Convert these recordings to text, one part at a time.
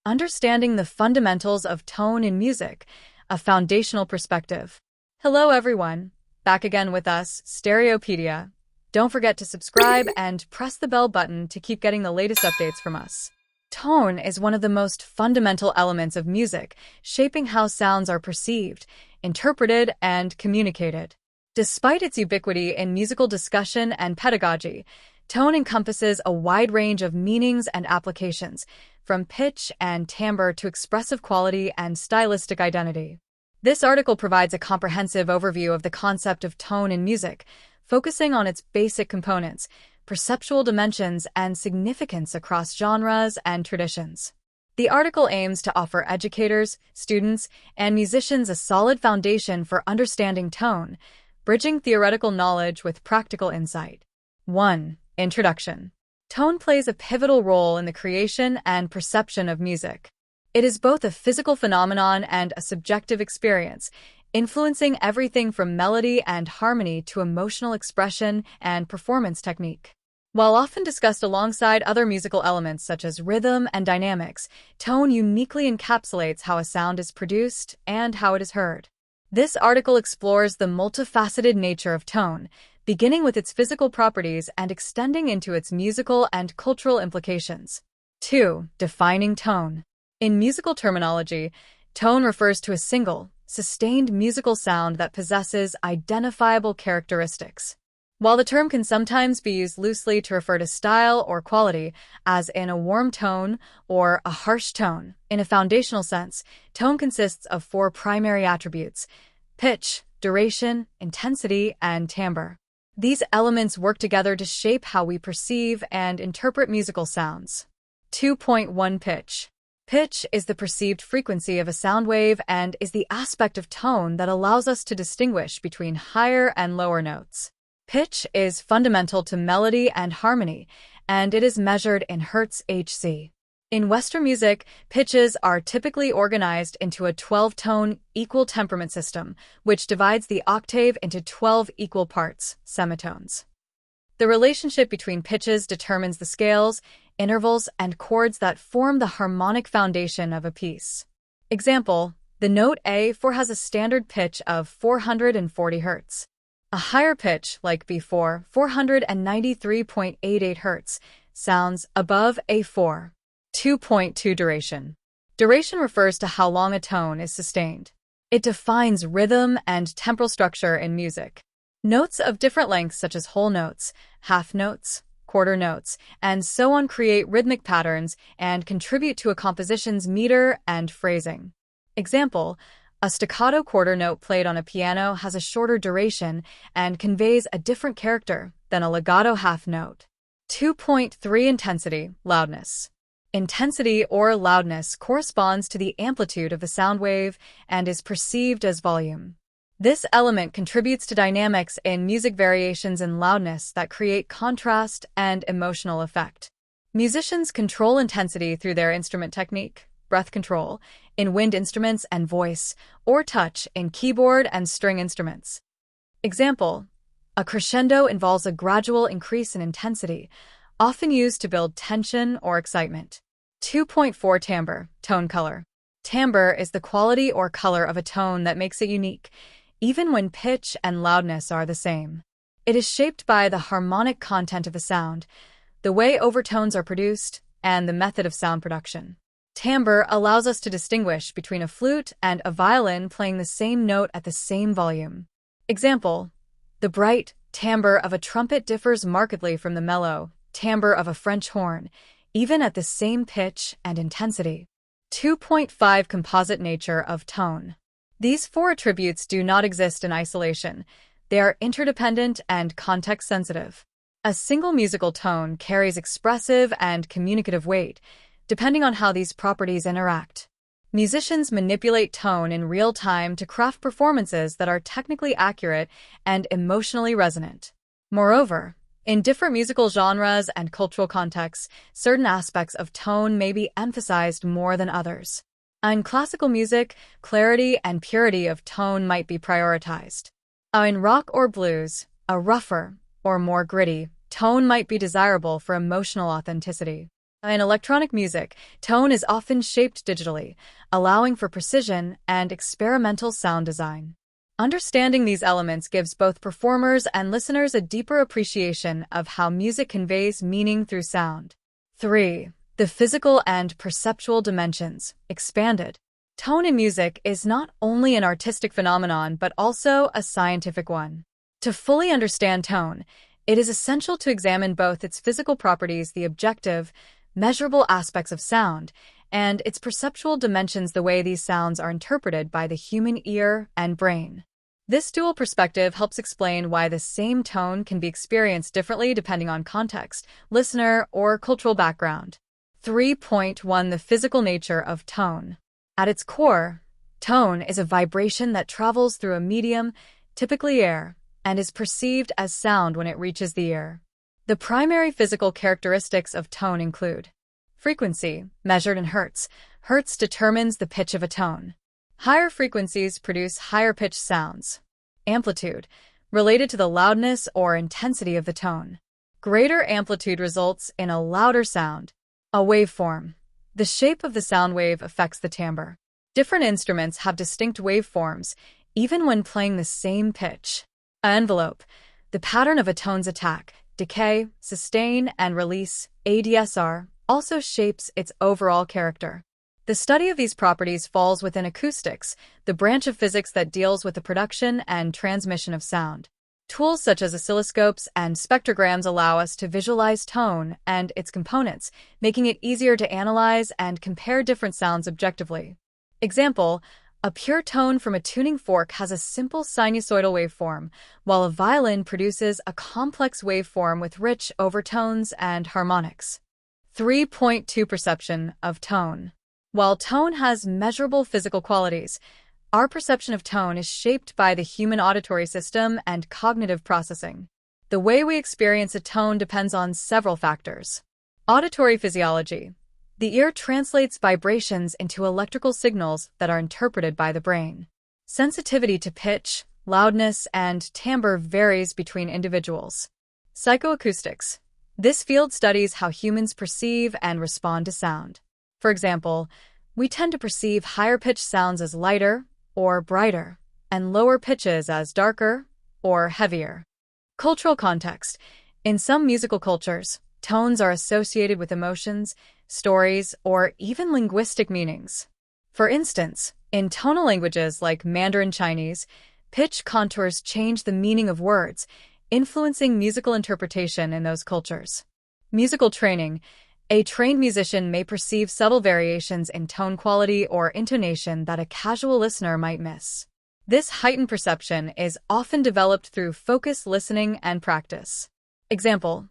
Understanding the fundamentals of tone in music, a foundational perspective. Hello everyone, back again with us, Stereopedia. Don't forget to subscribe and press the bell button to keep getting the latest updates from us. Tone is one of the most fundamental elements of music, shaping how sounds are perceived, interpreted, and communicated. Despite its ubiquity in musical discussion and pedagogy, tone encompasses a wide range of meanings and applications, from pitch and timbre to expressive quality and stylistic identity. This article provides a comprehensive overview of the concept of tone in music, focusing on its basic components, perceptual dimensions, and significance across genres and traditions. The article aims to offer educators, students, and musicians a solid foundation for understanding tone, bridging theoretical knowledge with practical insight. 1. Introduction. Tone plays a pivotal role in the creation and perception of music. It is both a physical phenomenon and a subjective experience, influencing everything from melody and harmony to emotional expression and performance technique. While often discussed alongside other musical elements such as rhythm and dynamics, tone uniquely encapsulates how a sound is produced and how it is heard. This article explores the multifaceted nature of tone, beginning with its physical properties and extending into its musical and cultural implications. 2. Defining tone. In musical terminology, tone refers to a single, sustained musical sound that possesses identifiable characteristics. While the term can sometimes be used loosely to refer to style or quality, as in a warm tone or a harsh tone, in a foundational sense, tone consists of 4 primary attributes: pitch, duration, intensity, and timbre. These elements work together to shape how we perceive and interpret musical sounds. 2.1 Pitch. Pitch is the perceived frequency of a sound wave and is the aspect of tone that allows us to distinguish between higher and lower notes. Pitch is fundamental to melody and harmony, and it is measured in Hertz Hz. In Western music, pitches are typically organized into a 12-tone equal temperament system, which divides the octave into 12 equal parts, semitones. The relationship between pitches determines the scales, intervals, and chords that form the harmonic foundation of a piece. Example, the note A4 has a standard pitch of 440 Hz. A higher pitch, like B4, 493.88 Hz, sounds above A4. 2.2 Duration. Duration refers to how long a tone is sustained. It defines rhythm and temporal structure in music. Notes of different lengths such as whole notes, half notes, quarter notes, and so on create rhythmic patterns and contribute to a composition's meter and phrasing. Example, a staccato quarter note played on a piano has a shorter duration and conveys a different character than a legato half note. 2.3 Intensity, loudness. Intensity or loudness corresponds to the amplitude of the sound wave and is perceived as volume. This element contributes to dynamics in music variations in loudness that create contrast and emotional effect. Musicians control intensity through their instrument technique, breath control, in wind instruments and voice, or touch in keyboard and string instruments. Example, a crescendo involves a gradual increase in intensity, often used to build tension or excitement. 2.4 Timbre, tone color. Timbre is the quality or color of a tone that makes it unique, even when pitch and loudness are the same. It is shaped by the harmonic content of a sound, the way overtones are produced, and the method of sound production. Timbre allows us to distinguish between a flute and a violin playing the same note at the same volume. Example, the bright timbre of a trumpet differs markedly from the mellow timbre of a French horn, even at the same pitch and intensity. 2.5 Composite nature of tone. These 4 attributes do not exist in isolation. They are interdependent and context-sensitive. A single musical tone carries expressive and communicative weight, depending on how these properties interact. Musicians manipulate tone in real time to craft performances that are technically accurate and emotionally resonant. Moreover, in different musical genres and cultural contexts, certain aspects of tone may be emphasized more than others. In classical music, clarity and purity of tone might be prioritized. In rock or blues, a rougher or more gritty tone might be desirable for emotional authenticity. In electronic music, tone is often shaped digitally, allowing for precision and experimental sound design. Understanding these elements gives both performers and listeners a deeper appreciation of how music conveys meaning through sound. 3. The physical and perceptual dimensions, expanded. Tone in music is not only an artistic phenomenon but also a scientific one. To fully understand tone, it is essential to examine both its physical properties, the objective, measurable aspects of sound, and its perceptual dimensions, the way these sounds are interpreted by the human ear and brain. This dual perspective helps explain why the same tone can be experienced differently depending on context, listener, or cultural background. 3.1 The physical nature of tone. At its core, tone is a vibration that travels through a medium, typically air, and is perceived as sound when it reaches the ear. The primary physical characteristics of tone include frequency, measured in hertz. Hertz determines the pitch of a tone. Higher frequencies produce higher-pitched sounds. Amplitude, related to the loudness or intensity of the tone. Greater amplitude results in a louder sound. A waveform. The shape of the sound wave affects the timbre. Different instruments have distinct waveforms, even when playing the same pitch. Envelope, the pattern of a tone's attack, decay, sustain, and release, ADSR, also shapes its overall character. The study of these properties falls within acoustics, the branch of physics that deals with the production and transmission of sound. Tools such as oscilloscopes and spectrograms allow us to visualize tone and its components, making it easier to analyze and compare different sounds objectively. Example, a pure tone from a tuning fork has a simple sinusoidal waveform, while a violin produces a complex waveform with rich overtones and harmonics. 3.2 Perception of tone. While tone has measurable physical qualities, our perception of tone is shaped by the human auditory system and cognitive processing. The way we experience a tone depends on several factors. Auditory physiology. The ear translates vibrations into electrical signals that are interpreted by the brain. Sensitivity to pitch, loudness, and timbre varies between individuals. Psychoacoustics. This field studies how humans perceive and respond to sound. For example, we tend to perceive higher-pitched sounds as lighter or brighter, and lower pitches as darker or heavier. Cultural context. In some musical cultures, tones are associated with emotions, stories, or even linguistic meanings. For instance, in tonal languages like Mandarin Chinese, pitch contours change the meaning of words, influencing musical interpretation in those cultures. Musical training. A trained musician may perceive subtle variations in tone quality or intonation that a casual listener might miss. This heightened perception is often developed through focused listening and practice. Example,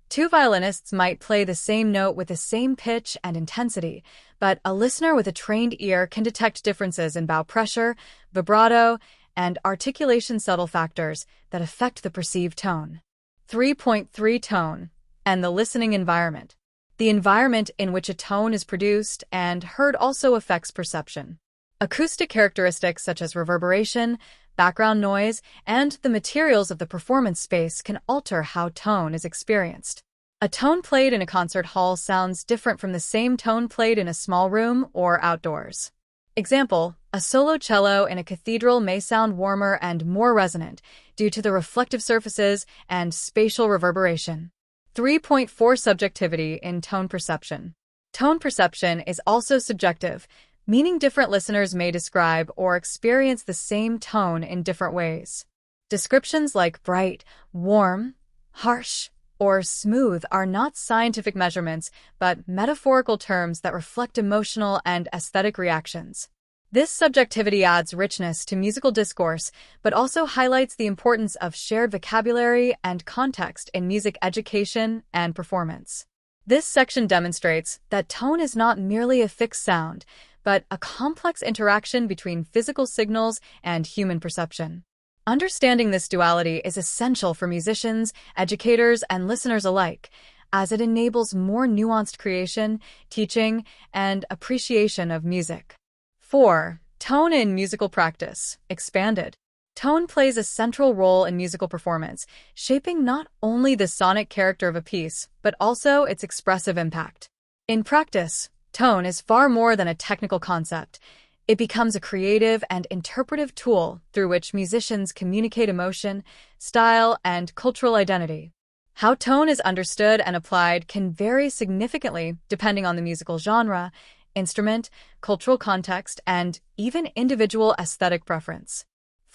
two violinists might play the same note with the same pitch and intensity, but a listener with a trained ear can detect differences in bow pressure, vibrato, and articulation, subtle factors that affect the perceived tone. 3.3 Tone and the listening environment. The environment in which a tone is produced and heard also affects perception. Acoustic characteristics such as reverberation, background noise, and the materials of the performance space can alter how tone is experienced. A tone played in a concert hall sounds different from the same tone played in a small room or outdoors. Example, a solo cello in a cathedral may sound warmer and more resonant due to the reflective surfaces and spatial reverberation. 3.4 Subjectivity in tone perception. Tone perception is also subjective, meaning different listeners may describe or experience the same tone in different ways. Descriptions like bright, warm, harsh, or smooth are not scientific measurements, but metaphorical terms that reflect emotional and aesthetic reactions. This subjectivity adds richness to musical discourse, but also highlights the importance of shared vocabulary and context in music education and performance. This section demonstrates that tone is not merely a fixed sound, but a complex interaction between physical signals and human perception. Understanding this duality is essential for musicians, educators, and listeners alike, as it enables more nuanced creation, teaching, and appreciation of music. 4. Tone in musical practice, expanded. Tone plays a central role in musical performance, shaping not only the sonic character of a piece, but also its expressive impact. In practice, tone is far more than a technical concept. It becomes a creative and interpretive tool through which musicians communicate emotion, style, and cultural identity. How tone is understood and applied can vary significantly depending on the musical genre, instrument, cultural context, and even individual aesthetic preference.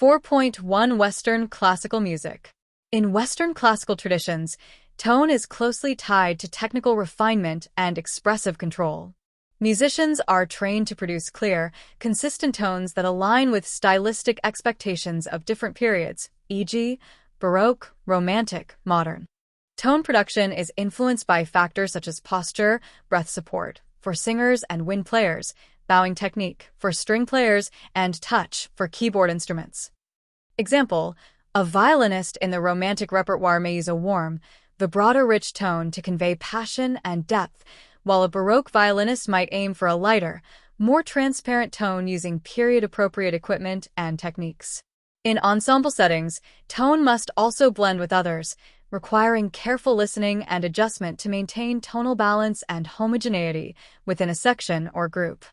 4.1 Western Classical Music. In Western classical traditions, tone is closely tied to technical refinement and expressive control. Musicians are trained to produce clear, consistent tones that align with stylistic expectations of different periods, e.g., Baroque, Romantic, Modern. Tone production is influenced by factors such as posture, breath support for singers and wind players, bowing technique for string players, and touch for keyboard instruments. Example, a violinist in the Romantic repertoire may use a warm, vibrato-rich tone to convey passion and depth, while a Baroque violinist might aim for a lighter, more transparent tone using period-appropriate equipment and techniques. In ensemble settings, tone must also blend with others, requiring careful listening and adjustment to maintain tonal balance and homogeneity within a section or group.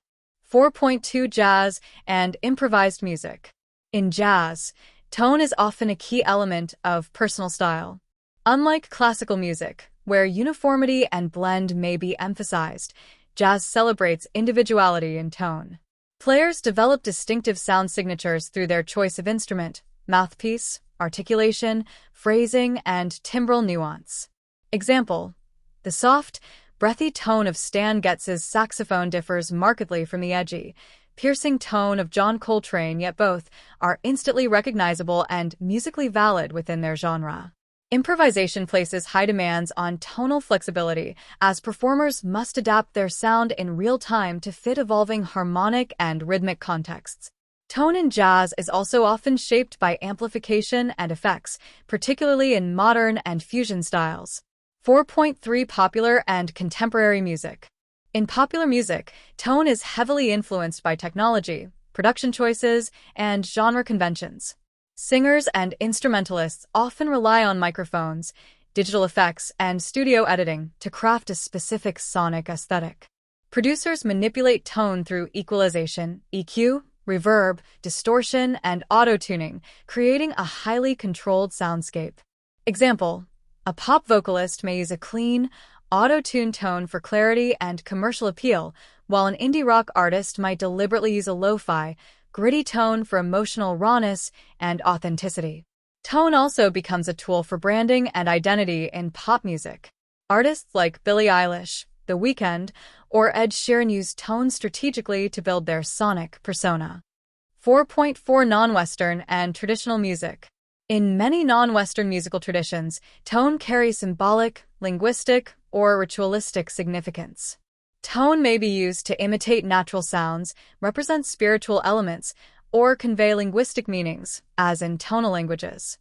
4.2 Jazz and Improvised Music. In jazz, tone is often a key element of personal style. Unlike classical music, where uniformity and blend may be emphasized, jazz celebrates individuality in tone. Players develop distinctive sound signatures through their choice of instrument, mouthpiece, articulation, phrasing, and timbral nuance. Example, the soft, breathy tone of Stan Getz's saxophone differs markedly from the edgy, piercing tone of John Coltrane, yet both are instantly recognizable and musically valid within their genre. Improvisation places high demands on tonal flexibility, as performers must adapt their sound in real time to fit evolving harmonic and rhythmic contexts. Tone in jazz is also often shaped by amplification and effects, particularly in modern and fusion styles. 4.3 Popular and Contemporary Music. In popular music, tone is heavily influenced by technology, production choices, and genre conventions. Singers and instrumentalists often rely on microphones, digital effects, and studio editing to craft a specific sonic aesthetic. Producers manipulate tone through equalization, EQ, reverb, distortion, and auto-tuning, creating a highly controlled soundscape. Example, a pop vocalist may use a clean, auto-tuned tone for clarity and commercial appeal, while an indie rock artist might deliberately use a lo-fi, gritty tone for emotional rawness and authenticity. Tone also becomes a tool for branding and identity in pop music. Artists like Billie Eilish, The Weeknd, or Ed Sheeran use tone strategically to build their sonic persona. 4.4 Non-Western and Traditional Music. In many non-Western musical traditions, tone carries symbolic, linguistic, or ritualistic significance. Tone may be used to imitate natural sounds, represent spiritual elements, or convey linguistic meanings, as in tonal languages.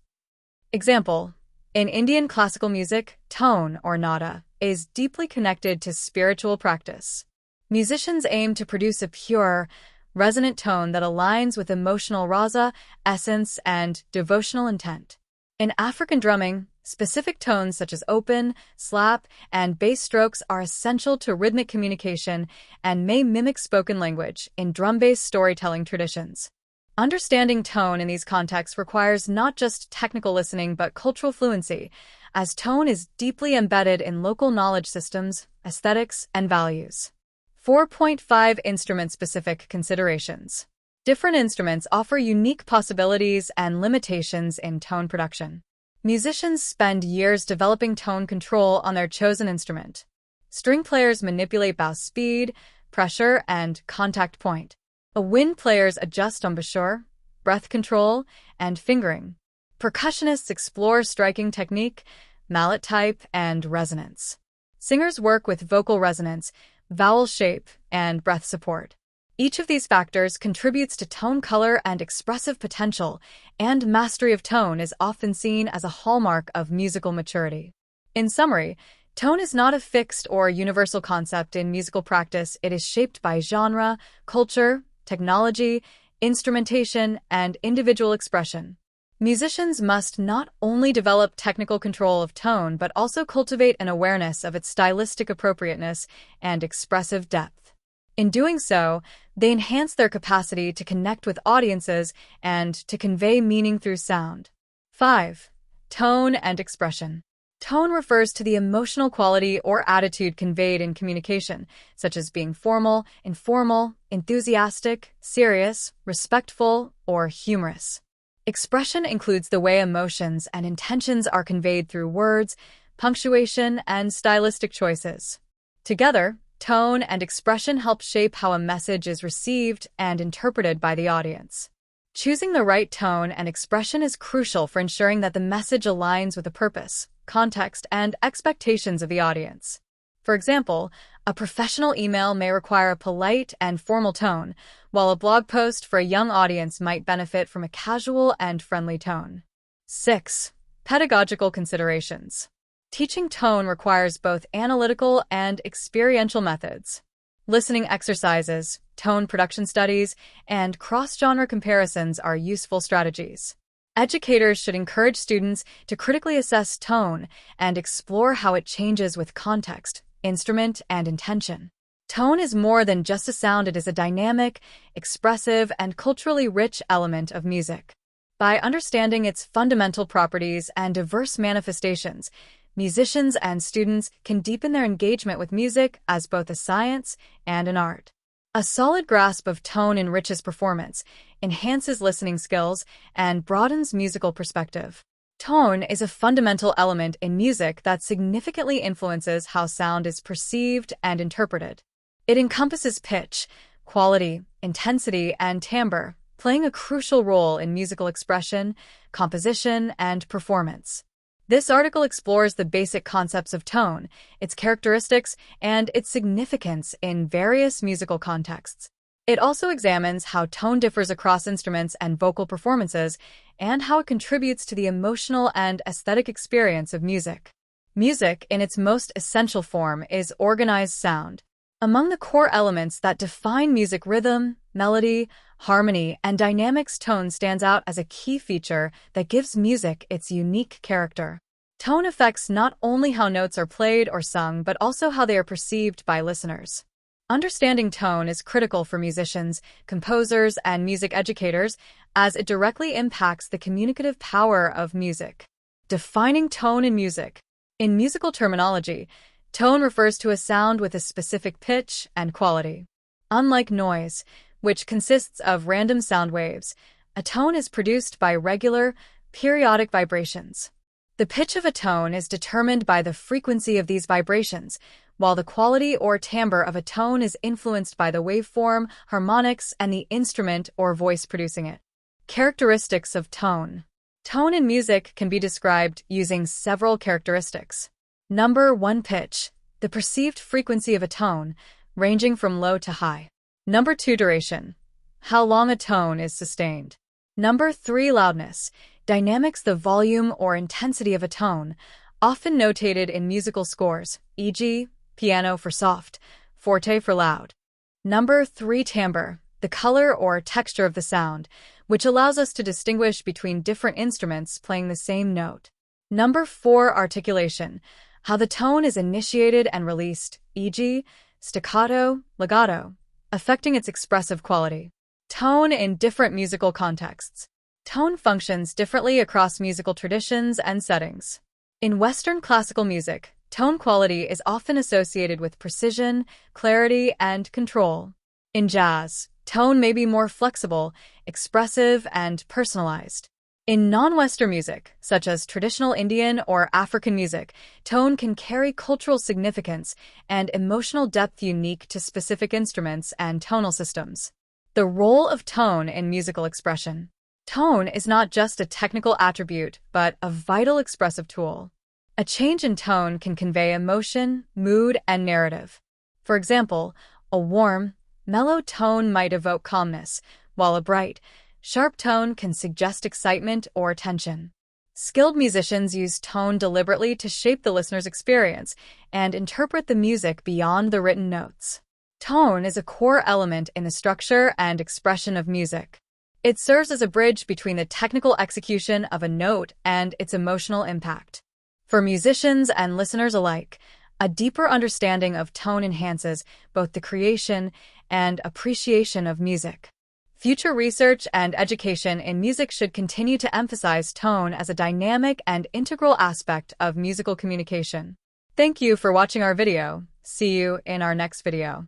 Example, in Indian classical music, tone, or nada, is deeply connected to spiritual practice. Musicians aim to produce a pure, resonant tone that aligns with emotional rasa, essence, and devotional intent. In African drumming, specific tones such as open, slap, and bass strokes are essential to rhythmic communication and may mimic spoken language in drum-based storytelling traditions. Understanding tone in these contexts requires not just technical listening but cultural fluency, as tone is deeply embedded in local knowledge systems, aesthetics, and values. 4.5 Instrument-Specific Considerations. Different instruments offer unique possibilities and limitations in tone production. Musicians spend years developing tone control on their chosen instrument. String players manipulate bow speed, pressure, and contact point. Wind players adjust embouchure, breath control, and fingering. Percussionists explore striking technique, mallet type, and resonance. Singers work with vocal resonance, vowel shape, and breath support. Each of these factors contributes to tone color and expressive potential, and mastery of tone is often seen as a hallmark of musical maturity. In summary, tone is not a fixed or universal concept in musical practice. It is shaped by genre, culture, technology, instrumentation, and individual expression. Musicians must not only develop technical control of tone, but also cultivate an awareness of its stylistic appropriateness and expressive depth. In doing so, they enhance their capacity to connect with audiences and to convey meaning through sound. 5. Tone and expression. Tone refers to the emotional quality or attitude conveyed in communication, such as being formal, informal, enthusiastic, serious, respectful, or humorous. Expression includes the way emotions and intentions are conveyed through words, punctuation, and stylistic choices. Together, tone and expression help shape how a message is received and interpreted by the audience. Choosing the right tone and expression is crucial for ensuring that the message aligns with the purpose, context, and expectations of the audience. For example, a professional email may require a polite and formal tone, while a blog post for a young audience might benefit from a casual and friendly tone. 6. Pedagogical considerations. Teaching tone requires both analytical and experiential methods. Listening exercises, tone production studies, and cross-genre comparisons are useful strategies. Educators should encourage students to critically assess tone and explore how it changes with context, instrument, and intention. Tone is more than just a sound, it is a dynamic, expressive, and culturally rich element of music. By understanding its fundamental properties and diverse manifestations, musicians and students can deepen their engagement with music as both a science and an art. A solid grasp of tone enriches performance, enhances listening skills, and broadens musical perspective. Tone is a fundamental element in music that significantly influences how sound is perceived and interpreted. It encompasses pitch, quality, intensity, and timbre, playing a crucial role in musical expression, composition, and performance. This article explores the basic concepts of tone, its characteristics, and its significance in various musical contexts. It also examines how tone differs across instruments and vocal performances, and how it contributes to the emotional and aesthetic experience of music. Music, in its most essential form, is organized sound. Among the core elements that define music, rhythm, melody, harmony, and dynamics, tone stands out as a key feature that gives music its unique character. Tone affects not only how notes are played or sung, but also how they are perceived by listeners. Understanding tone is critical for musicians, composers, and music educators, as it directly impacts the communicative power of music. Defining tone in music. In musical terminology, tone refers to a sound with a specific pitch and quality. Unlike noise, which consists of random sound waves, a tone is produced by regular, periodic vibrations. The pitch of a tone is determined by the frequency of these vibrations, while the quality or timbre of a tone is influenced by the waveform, harmonics, and the instrument or voice producing it. Characteristics of tone. Tone in music can be described using several characteristics. Number 1, pitch, the perceived frequency of a tone, ranging from low to high. Number 2, duration, how long a tone is sustained. Number 3, loudness, dynamics, the volume or intensity of a tone, often notated in musical scores, e.g., piano for soft, forte for loud. Number 3, timbre, the color or texture of the sound, which allows us to distinguish between different instruments playing the same note. Number 4, articulation, how the tone is initiated and released, e.g., staccato, legato, affecting its expressive quality. Tone in different musical contexts. Tone functions differently across musical traditions and settings. In Western classical music, tone quality is often associated with precision, clarity, and control. In jazz, tone may be more flexible, expressive, and personalized. In non-Western music, such as traditional Indian or African music, tone can carry cultural significance and emotional depth unique to specific instruments and tonal systems. The role of tone in musical expression. Tone is not just a technical attribute, but a vital expressive tool. A change in tone can convey emotion, mood, and narrative. For example, a warm, mellow tone might evoke calmness, while a bright, sharp tone can suggest excitement or tension. Skilled musicians use tone deliberately to shape the listener's experience and interpret the music beyond the written notes. Tone is a core element in the structure and expression of music. It serves as a bridge between the technical execution of a note and its emotional impact. For musicians and listeners alike, a deeper understanding of tone enhances both the creation and appreciation of music. Future research and education in music should continue to emphasize tone as a dynamic and integral aspect of musical communication. Thank you for watching our video. See you in our next video.